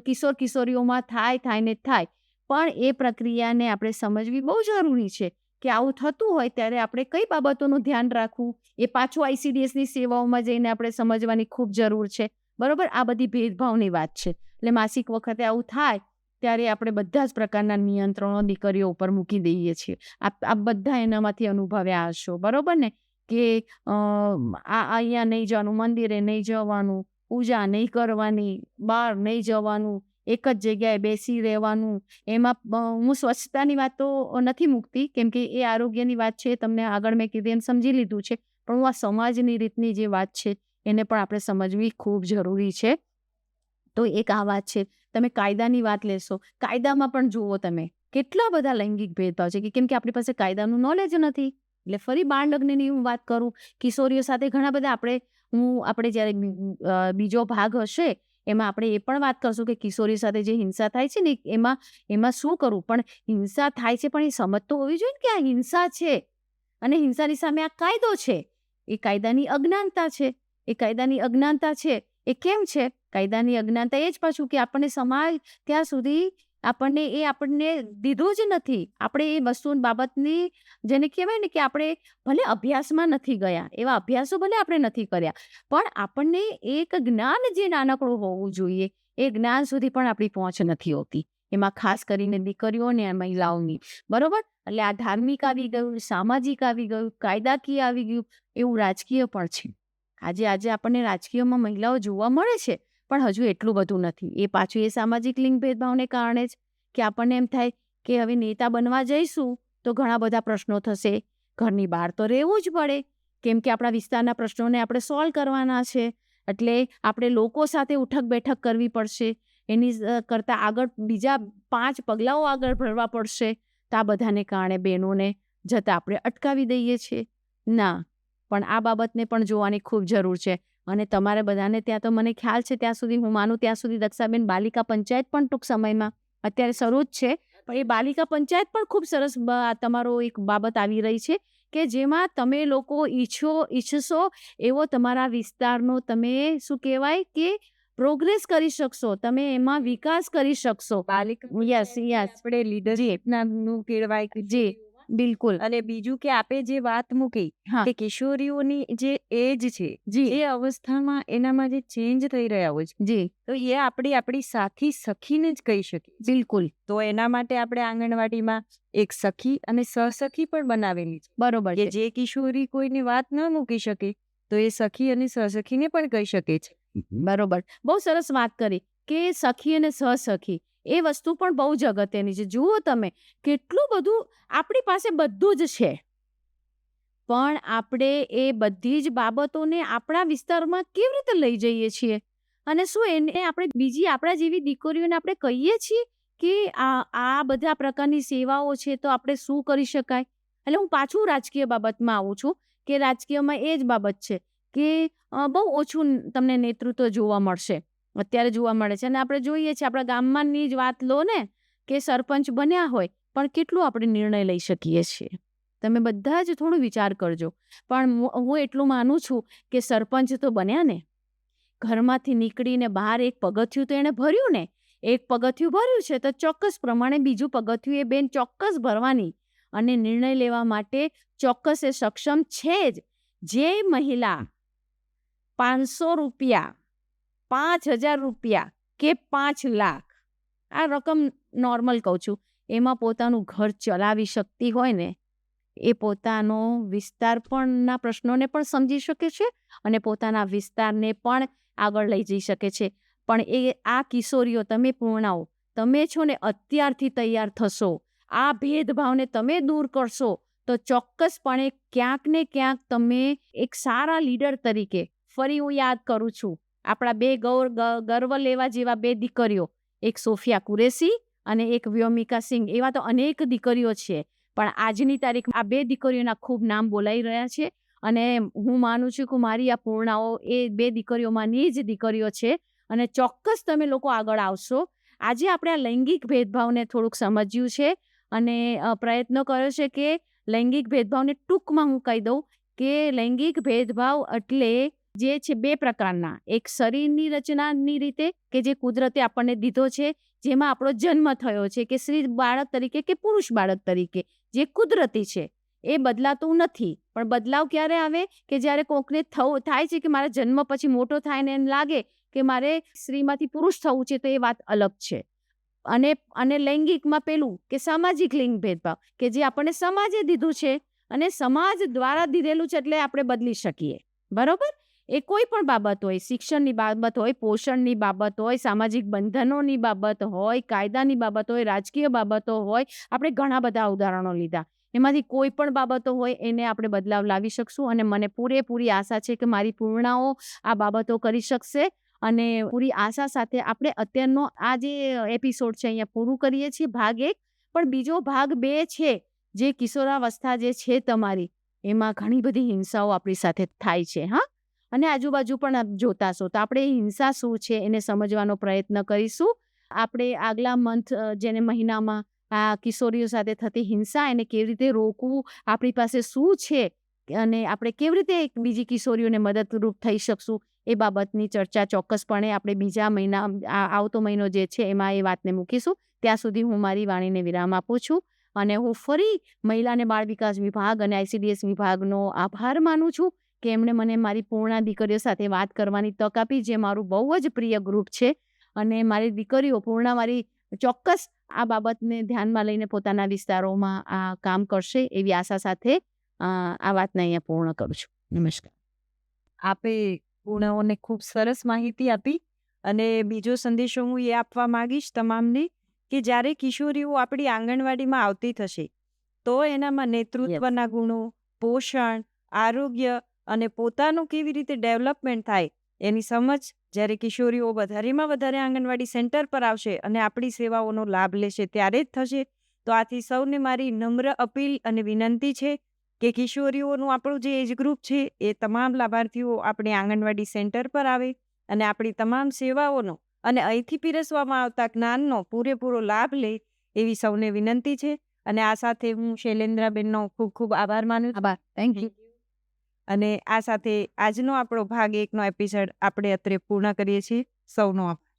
કિશોર કિશોરીઓમાં થાય ને થાય. પણ એ પ્રક્રિયાને આપણે સમજવી બહુ જરૂરી છે કે આવું થતું હોય ત્યારે આપણે કઈ બાબતોનું ધ્યાન રાખવું એ પાછું ICDSની સેવાઓમાં જઈને આપણે સમજવાની ખૂબ જરૂર છે, બરાબર. આ બધી ભેદભાવની વાત છે. એટલે માસિક વખતે આવું થાય ત્યારે આપણે બધા જ પ્રકારના નિયંત્રણો દીકરીઓ ઉપર મૂકી દઈએ છીએ. આ બધા એનામાંથી અનુભવ્યા હશો, બરાબર ને, કે અહીંયા નહીં જવાનું, મંદિરે નહીં જવાનું, પૂજા નહીં કરવાની, બહાર નહીં જવાનું, એક જ જગ્યાએ બેસી રહેવાનું. એમાં હું સ્વચ્છતાની વાત તો નથી મૂકતી કેમ કે એ આરોગ્યની વાત છે, તમને આગળ મેં કીધું એમ સમજી લીધું છે. પણ હું આ સમાજની રીતની જે વાત છે એને પણ આપણે સમજવી ખૂબ જરૂરી છે. તો એક આ વાત છે. તમે કાયદાની વાત લેશો, કાયદામાં પણ જુઓ તમે કેટલા બધા લૈંગિક ભેદભાવ છે કેમ કે આપણી પાસે કાયદાનું નોલેજ નથી. એટલે ફરી બાળ લગ્નની હું વાત કરું, કિશોરીઓ સાથે ઘણા બધા આપણે જ્યારે બીજો ભાગ હશે એમાં આપણે એ પણ વાત કરશું કે કિશોરી સાથે જે હિંસા થાય છે ને એમાં શું કરવું. પણ હિંસા થાય છે પણ એ સમજ તો હોવી જોઈએ ને કે આ હિંસા છે અને હિંસાની સામે આ કાયદો છે. એ કાયદાની અજ્ઞાનતા છે. એ કેમ છે કાયદાની અજ્ઞાનતા? એ જ પાછું કે આપણને સમાજ ત્યાં સુધી આપણને દીધું જ નથી. આપણે એ વસ્તુ બાબતની જેને કહેવાય ને કે આપણે ભલે અભ્યાસમાં નથી ગયા, એવા અભ્યાસો ભલે આપણે નથી કર્યા, પણ આપણને એક જ્ઞાન જે નાનકડું હોવું જોઈએ એ જ્ઞાન સુધી પણ આપણી પહોંચ નથી હોતી. એમાં ખાસ કરીને દીકરીઓ અને મહિલાઓની, બરોબર. એટલે આ ધાર્મિક આવી ગયું, સામાજિક આવી ગયું, કાયદાકીય આવી ગયું, એવું રાજકીય પણ છે. આજે આપણને રાજકીયમાં મહિલાઓ જોવા મળે છે પણ હજુ એટલું બધું નથી. એ પાછું એ સામાજિક લિંગ ભેદભાવને કારણે જ કે આપણને એમ થાય કે હવે નેતા બનવા જઈશું તો ઘણા બધા પ્રશ્નો થશે, ઘરની બહાર તો રહેવું જ પડે કેમ કે આપણા વિસ્તારના પ્રશ્નોને આપણે સોલ્વ કરવાના છે. એટલે આપણે લોકો સાથે ઉઠક બેઠક કરવી પડશે, એની કરતાં આગળ બીજા 5 પગલાઓ આગળ ભરવા પડશે. તો આ બધાને કારણે બહેનોને જતાં આપણે અટકાવી દઈએ છીએ. ના, પણ આ બાબતને પણ જોવાની ખૂબ જરૂર છે. અને તમારે બધાને ત્યાં તો મને ખ્યાલ છે ત્યાં સુધી, હું માનું ત્યાં સુધી, દક્ષાબેન, બાલિકા પંચાયત પણ ટૂંક સમયમાં અત્યારે શરૂ જ છે. પણ એ બાલિકા પંચાયત પણ ખૂબ સરસ તમારો એક બાબત આવી રહી છે કે જેમાં તમે લોકો ઈચ્છશો એવો તમારા વિસ્તારનો તમે શું કહેવાય કે પ્રોગ્રેસ કરી શકશો, તમે એમાં વિકાસ કરી શકશો. યસ આપણે લીડરશીપનું કહેવાય જી, બિલકુલ. અને બીજું કે આપે જે વાત મૂકી કે કિશોરીઓની જે એજ છે, એ અવસ્થામાં એનામાં જે ચેન્જ થઈ રહ્યા હોય છે, જી, તો એ આપણી સાથી સખીને જ કહી શકીએ. બિલકુલ. તો એના માટે આપણે આંગણવાડીમાં એક સખી અને સહસખી પણ બનાવેલી છે, બરોબર, કે જે કિશોરી કોઈની વાત ન મૂકી શકે તો એ સખી અને સહસખીને પણ કહી શકે છે. બરોબર, બહુ સરસ વાત કરી કે સખી અને સહસખી એ વસ્તુ પણ બહુ જ અગત્યની છે. જુઓ તમે કેટલું બધું આપણી પાસે બધું જ છે પણ આપણે એ બધી જ બાબતોને આપણા વિસ્તારમાં કેવી રીતે લઈ જઈએ છીએ અને શું એને આપણે બીજી આપણા જેવી દીકરીઓને આપણે કહીએ છીએ કે આ બધા પ્રકારની સેવાઓ છે તો આપણે શું કરી શકાય. એટલે હું પાછું રાજકીય બાબતમાં આવું છું કે રાજકીયમાં એ જ બાબત છે કે બહુ ઓછું તમને નેતૃત્વ જોવા મળશે, અત્યારે જોવા મળે છે. અને આપણે જોઈએ છીએ આપણા ગામમાંની જ વાત લો ને કે સરપંચ બન્યા હોય પણ કેટલું આપણે નિર્ણય લઈ શકીએ છીએ? તમે બધા જ થોડું વિચાર કરજો. પણ હું એટલું માનું છું કે સરપંચ તો બન્યા ને, ઘરમાંથી નીકળીને બહાર એક પગથિયું તો એણે ભર્યું ને. એક પગથિયું ભર્યું છે તો ચોક્કસ પ્રમાણે બીજું પગથિયું એ બેન ચોક્કસ ભરવાની, અને નિર્ણય લેવા માટે ચોક્કસ એ સક્ષમ છે જ. જે મહિલા 500 રૂપિયા, 5000 રૂપિયા કે 5 લાખ, આ રકમ નોર્મલ કહું છું, એમાં પોતાનું ઘર ચલાવી શકતી હોય ને, એ પોતાનો વિસ્તાર પણના પ્રશ્નોને પણ સમજી શકે છે અને પોતાના વિસ્તારને પણ આગળ લઈ જઈ શકે છે. પણ એ આ કિશોરીઓ, તમે પૂર્ણાઓ, તમે છો ને, અત્યારથી તૈયાર થશો, આ ભેદભાવને તમે દૂર કરશો તો ચોક્કસપણે ક્યાંક ને ક્યાંક તમે એક સારા લીડર તરીકે, ફરી હું યાદ કરું છું, આપણા બે ગર્વ લેવા જેવા બે દીકરીઓ, એક સોફિયા કુરેશી અને એક વ્યોમિકા સિંઘ, એવા તો અનેક દીકરીઓ છે, પણ આજની તારીખ આ બે દીકરીઓના ખૂબ નામ બોલાઈ રહ્યા છે. અને હું માનું છું કે મારી આ પૂર્ણાઓ એ બે દીકરીઓમાંની જ દીકરીઓ છે, અને ચોક્કસ તમે લોકો આગળ આવશો. આજે આપણે આ લૈંગિક ભેદભાવને થોડુંક સમજ્યું છે અને પ્રયત્નો કર્યો છે કે લૈંગિક ભેદભાવને ટૂંકમાં હું કહી દઉં કે લૈંગિક ભેદભાવ એટલે જે છે બે પ્રકારના. એક શરીરની રચનાની રીતે કે જે કુદરતે આપણને દીધો છે, જેમાં આપણો જન્મ થયો છે, કે સ્ત્રી બાળક તરીકે કે પુરુષ બાળક તરીકે, જે કુદરતી છે એ બદલાતું નથી. પણ બદલાવ ક્યારે આવે કે જ્યારે કોકને થાય છે કે મારા જન્મ પછી મોટો થાય ને એમ લાગે કે મારે સ્ત્રીમાંથી પુરુષ થવું છે, તો એ વાત અલગ છે. અને લૈંગિકમાં પેલું કે સામાજિક લિંગ ભેદભાવ, કે જે આપણને સમાજે દીધું છે અને સમાજ દ્વારા દીધેલું છે, એટલે આપણે બદલી શકીએ. બરોબર? એ કોઈ પણ બાબત હોય, શિક્ષણની બાબત હોય, પોષણની બાબત હોય, સામાજિક બંધનોની બાબત હોય, કાયદાની બાબત હોય, રાજકીય બાબતો હોય, આપણે ઘણા બધા ઉદાહરણો લીધા. એમાંથી કોઈ પણ બાબતો હોય એને આપણે બદલાવ લાવી શકશું, અને મને પૂરેપૂરી આશા છે કે મારી પૂર્ણાઓ આ બાબતો કરી શકશે. અને પૂરી આશા સાથે આપણે અત્યારનો આ જે એપિસોડ છે અહીંયા પૂરું કરીએ છીએ, ભાગ 1. પણ બીજો ભાગ 2 છે, જે કિશોરાવસ્થા જે છે તમારી, એમાં ઘણી બધી હિંસાઓ આપણી સાથે થાય છે. હા, અને આજુબાજુ પણ આપ જોતા છો, તો આપણે એ હિંસા શું છે એને સમજવાનો પ્રયત્ન કરીશું. આપણે આગલા જેને મહિનામાં આ કિશોરીઓ સાથે થતી હિંસા, એને કેવી રીતે રોકવું, આપણી પાસે શું છે, અને આપણે કેવી રીતે બીજી કિશોરીઓને મદદરૂપ થઈ શકશું, એ બાબતની ચર્ચા ચોક્કસપણે આપણે બીજા મહિના, આવતો મહિનો જે છે એમાં એ વાતને મૂકીશું. ત્યાં સુધી હું મારી વાણીને વિરામ આપું છું, અને હું ફરી મહિલા અને બાળ વિકાસ વિભાગ અને ICDS વિભાગનો આભાર માનું છું કે એમણે મને મારી પૂર્ણા દીકરીઓ સાથે વાત કરવાની તક આપી, જે મારું બહુ જ પ્રિય ગ્રુપ છે. અને મારી દીકરીઓ પૂર્ણા મારી ચોક્કસ આ બાબતને ધ્યાનમાં લઈને પોતાના વિસ્તારોમાં આ કામ કરશે, એવી આશા સાથે આ વાતને અહીંયા પૂર્ણ કરું છું. નમસ્કાર. આપે પૂર્ણાઓને ખૂબ સરસ માહિતી આપી, અને બીજો સંદેશો હું એ આપવા માંગીશ તમામને કે જ્યારે કિશોરીઓ આપણી આંગણવાડીમાં આવતી થશે, તો એનામાં નેતૃત્વના ગુણો, પોષણ, આરોગ્ય અને પોતાનું કેવી રીતે ડેવલપમેન્ટ થાય એની સમજ જ્યારે કિશોરીઓ વધારેમાં વધારે આંગણવાડી સેન્ટર પર આવશે અને આપણી સેવાઓનો લાભ લેશે, ત્યારે જ થશે. તો આથી સૌને મારી નમ્ર અપીલ અને વિનંતી છે કે કિશોરીઓનું આપણું જે એજ ગ્રુપ છે એ તમામ લાભાર્થીઓ આપણે આંગણવાડી સેન્ટર પર આવે અને આપણી તમામ સેવાઓનો અને અહીંથી પીરસવામાં આવતા જ્ઞાનનો પૂરેપૂરો લાભ લે, એવી સૌને વિનંતી છે. અને આ સાથે હું શૈલેન્દ્રાબેનનો ખૂબ ખૂબ આભાર માનું છું. આભાર. Thank you. અને આ સાથે આજનો આપણો ભાગ 1નો એપિસોડ આપણે અત્રે પૂર્ણ કરીએ છીએ. સૌનો આભાર.